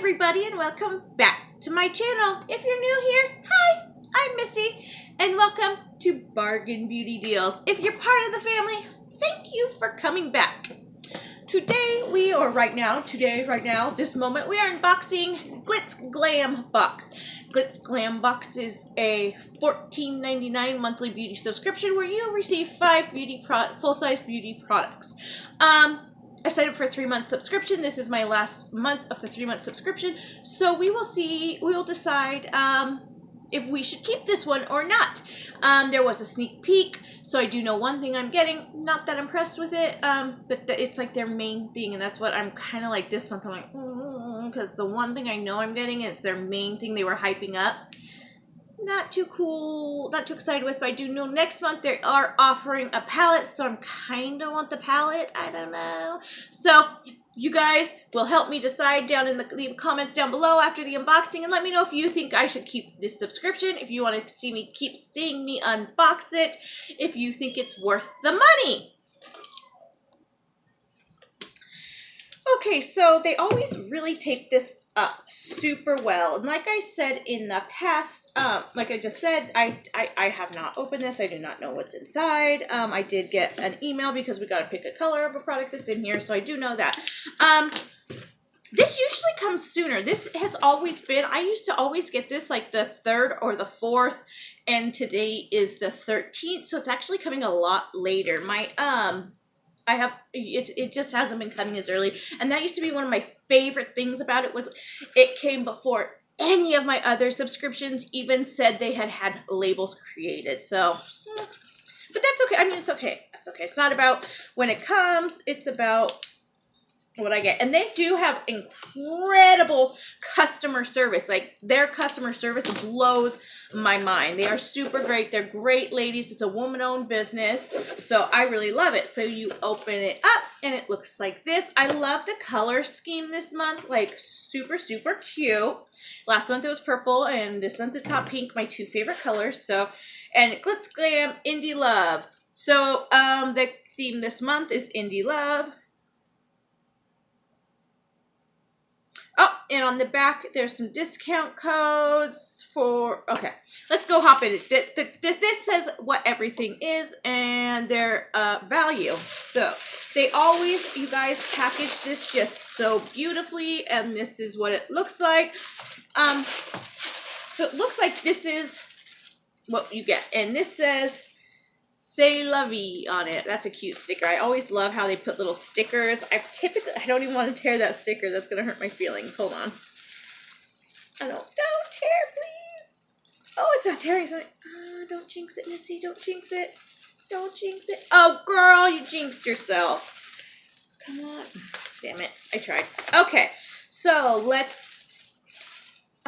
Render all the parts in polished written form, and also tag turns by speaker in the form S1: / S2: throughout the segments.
S1: everybody, and welcome back to my channel. If you're new here, hi, I'm Missy, and welcome to Bargain Beauty Deals. If you're part of the family, thank you for coming back. Today, right now, this moment, we are unboxing Glitz Glam Box. Glitz Glam Box is a $14.99 monthly beauty subscription where you receive 5 full-size beauty products. I signed up for a 3-month subscription. This is my last month of the 3-month subscription. So we will decide if we should keep this one or not. There was a sneak peek, so I do know one thing I'm getting. Not that impressed with it, but it's like their main thing, and that's what I'm kind of like this month. I'm like, because the one thing I know I'm getting is their main thing they were hyping up. Not too cool, not too excited with, but I do know next month they are offering a palette, so I'm kind of want the palette. I don't know. So you guys will help me decide down in the leave comments down below after the unboxing, and let me know if you think I should keep this subscription, if you want to see me keep seeing me unbox it, if you think it's worth the money. Okay, so they always really take this up super well, and like I said in the past, like I just said, I have not opened this. I do not know what's inside. I did get an email because we got to pick a color of a product that's in here, so I do know that. This usually comes sooner. This has always been, I used to always get this like the 3rd or the 4th, and today is the 13th, so it's actually coming a lot later. It just hasn't been coming as early, and that used to be one of my favorite things about it, was it came before any of my other subscriptions even said they had labels created. So, but that's okay. I mean, it's okay. That's okay. It's not about when it comes. It's about what I get. And they do have incredible customer service. Like, their customer service blows my mind. They are super great. They're great ladies. It's a woman-owned business, so I really love it. So you open it up and it looks like this. I love the color scheme this month, like super cute. Last month it was purple, and this month it's hot pink, my 2 favorite colors. So, and Glitz Glam Indie Love. So the theme this month is Indie Love. Oh, and on the back, there's some discount codes for, okay, let's go hop in. This says what everything is and their value. So they always, you guys, package this just so beautifully, and this is what it looks like. So it looks like this is what you get, and this says "C'est la vie" on it. That's a cute sticker. I always love how they put little stickers. I don't even want to tear that sticker. That's going to hurt my feelings. Hold on. Don't tear, please. Oh, it's not tearing. It's like, don't jinx it, Missy. Don't jinx it. Don't jinx it. Oh, girl, you jinxed yourself. Come on. Damn it. I tried. Okay. So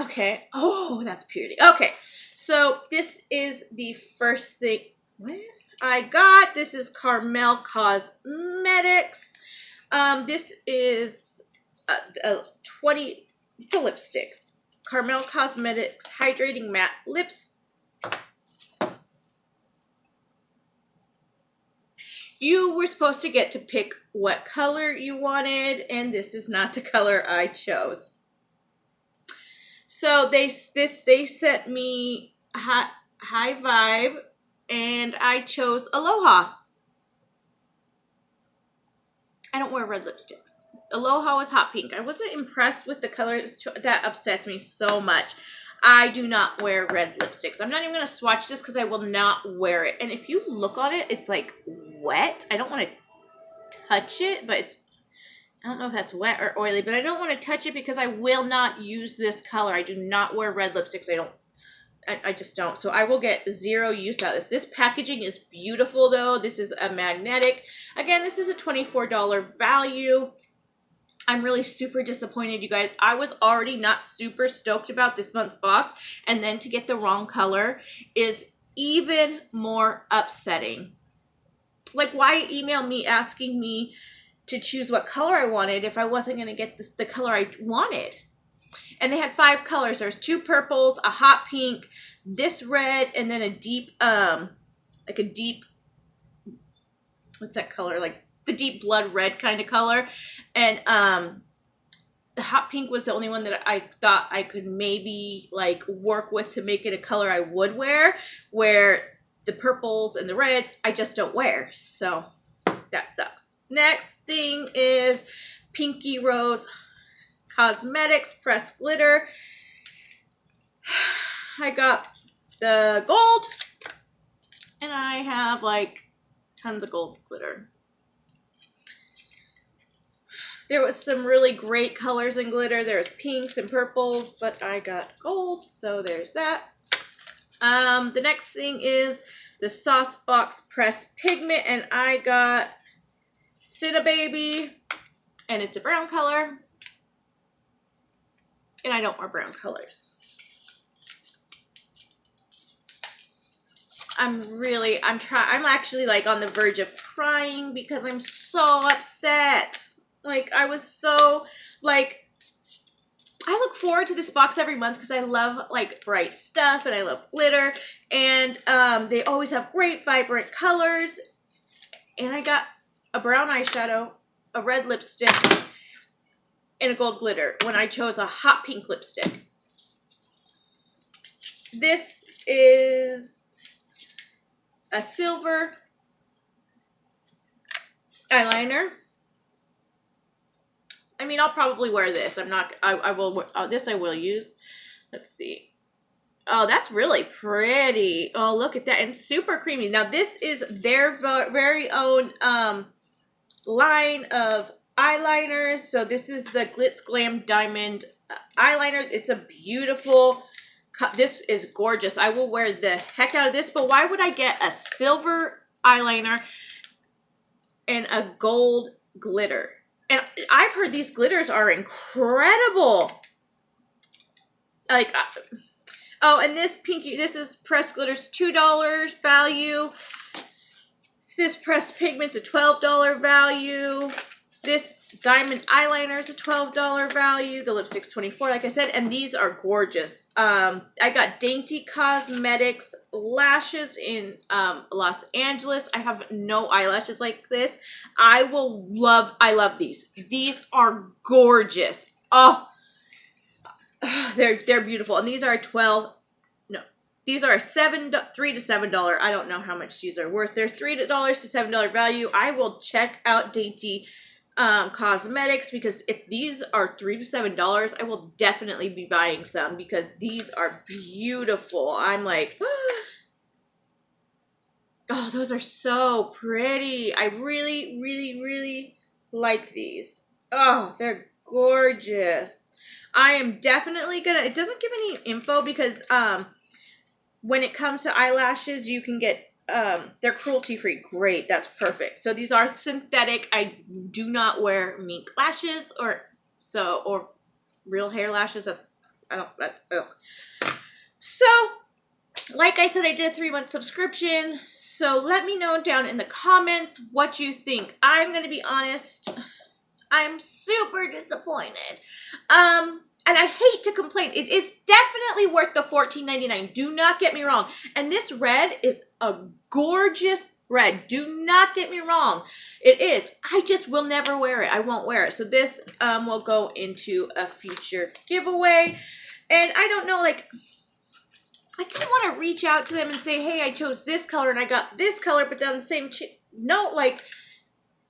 S1: okay. Oh, that's pretty. Okay. So this is the first thing. Where? I got, this is Carmel Cosmetics. This is it's a lipstick. Carmel Cosmetics Hydrating Matte Lips. You were supposed to get to pick what color you wanted, and this is not the color I chose. So they sent me High Vibe, and I chose Aloha. I don't wear red lipsticks. Aloha was hot pink. I wasn't impressed with the colors. That upsets me so much. I do not wear red lipsticks. I'm not even going to swatch this because I will not wear it. And if you look on it, it's like wet. I don't want to touch it, but I don't know if that's wet or oily, but I don't want to touch it because I will not use this color. I do not wear red lipsticks. I just don't. So I will get 0 use out of this. This packaging is beautiful, though. This is a magnetic. Again, this is a $24 value. I'm really super disappointed, you guys. I was already not super stoked about this month's box, and then to get the wrong color is even more upsetting. Like, why email me asking me to choose what color I wanted if I wasn't going to get the color I wanted? And they had 5 colors. There's 2 purples, a hot pink, this red, and then a deep, like a deep, what's that color? Like the deep blood red kind of color. And the hot pink was the only one that I thought I could maybe like work with to make it a color I would wear, where the purples and the reds I just don't wear. So that sucks. Next thing is Pinky Rose Cosmetics Pressed Glitter. I got the gold, and I have like tons of gold glitter. There was some really great colors in glitter. There's pinks and purples, but I got gold, so there's that. The next thing is the Sauce Box Pressed Pigment, and I got Cinnababy, and it's a brown color, and I don't wear brown colors. I'm actually like on the verge of crying because I'm so upset. Like, I was so, like, I look forward to this box every month because I love, like, bright stuff and I love glitter. And they always have great, vibrant colors. And I got a brown eyeshadow, a red lipstick, and a gold glitter when I chose a hot pink lipstick. This is a silver eyeliner. I mean, I'll probably wear this. I will, this I will use. Let's see. Oh, that's really pretty. Oh, look at that. And super creamy. Now, this is their very own line of eyeliners. So this is the Glitz Glam Diamond eyeliner. It's a beautiful, this is gorgeous. I will wear the heck out of this, but why would I get a silver eyeliner and a gold glitter? And I've heard these glitters are incredible. Like, oh, and this pinky, this is pressed glitters, $2 value. This pressed pigment's a $12 value. This diamond eyeliner is a $12 value. The lipstick's $24, like I said, and these are gorgeous. I got Dainty Cosmetics lashes in Los Angeles. I have no eyelashes like this. I love these. These are gorgeous. Oh, they're beautiful, and these are these are $3 to $7. I don't know how much these are worth. They're $3 to $7 value. I will check out Dainty Cosmetics, because if these are $3 to $7, I will definitely be buying some because these are beautiful. I'm like, oh, those are so pretty. I really, really, really like these. Oh, they're gorgeous. I am definitely gonna, it doesn't give any info because when it comes to eyelashes, you can get, they're cruelty-free. Great, that's perfect. So these are synthetic. I do not wear mink lashes or real hair lashes. Ugh. So, like I said, I did a 3-month subscription. So let me know down in the comments what you think. I'm gonna be honest, I'm super disappointed. And I hate to complain. It is definitely worth the $14.99. Do not get me wrong. And this red is a gorgeous red. Do not get me wrong. It is. I just will never wear it. I won't wear it. So this will go into a future giveaway. And I don't know, like, I didn't want to reach out to them and say, hey, I chose this color and I got this color, but then the same no, like,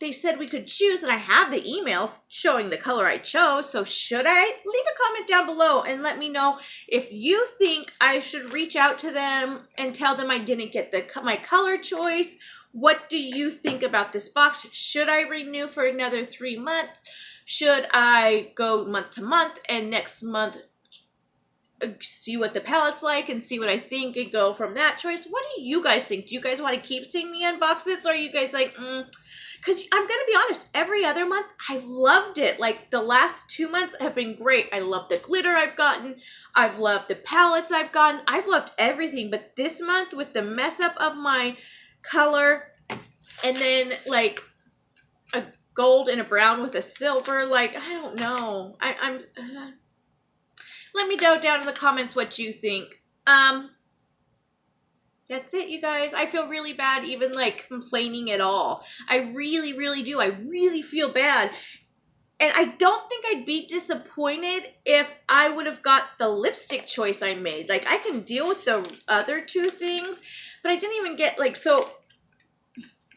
S1: they said we could choose, and I have the emails showing the color I chose. So should I? Leave a comment down below and let me know if you think I should reach out to them and tell them I didn't get my color choice. What do you think about this box? Should I renew for another 3 months? Should I go month to month and next month see what the palette's like and see what I think and go from that choice? What do you guys think? Do you guys want to keep seeing me unbox this, or are you guys like, Because I'm going to be honest, every other month, I've loved it. Like, the last 2 months have been great. I love the glitter I've gotten. I've loved the palettes I've gotten. I've loved everything. But this month, with the mess up of my color, and then, like, a gold and a brown with a silver, like, I don't know. Let me know down in the comments what you think. That's it, you guys. I feel really bad even, like, complaining at all. I really, really do. I really feel bad. And I don't think I'd be disappointed if I would have got the lipstick choice I made. Like, I can deal with the other two things, but I didn't even get, like, so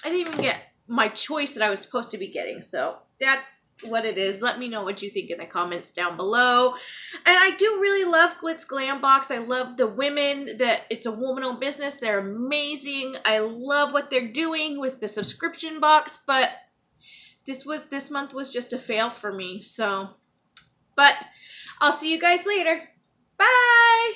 S1: I didn't even get my choice that I was supposed to be getting. So that's what it is. Let me know what you think in the comments down below. And I do really love GlitzGlamBox. I love the women, that it's a woman-owned business. They're amazing. I love what they're doing with the subscription box, but this month was just a fail for me. So, but I'll see you guys later. Bye.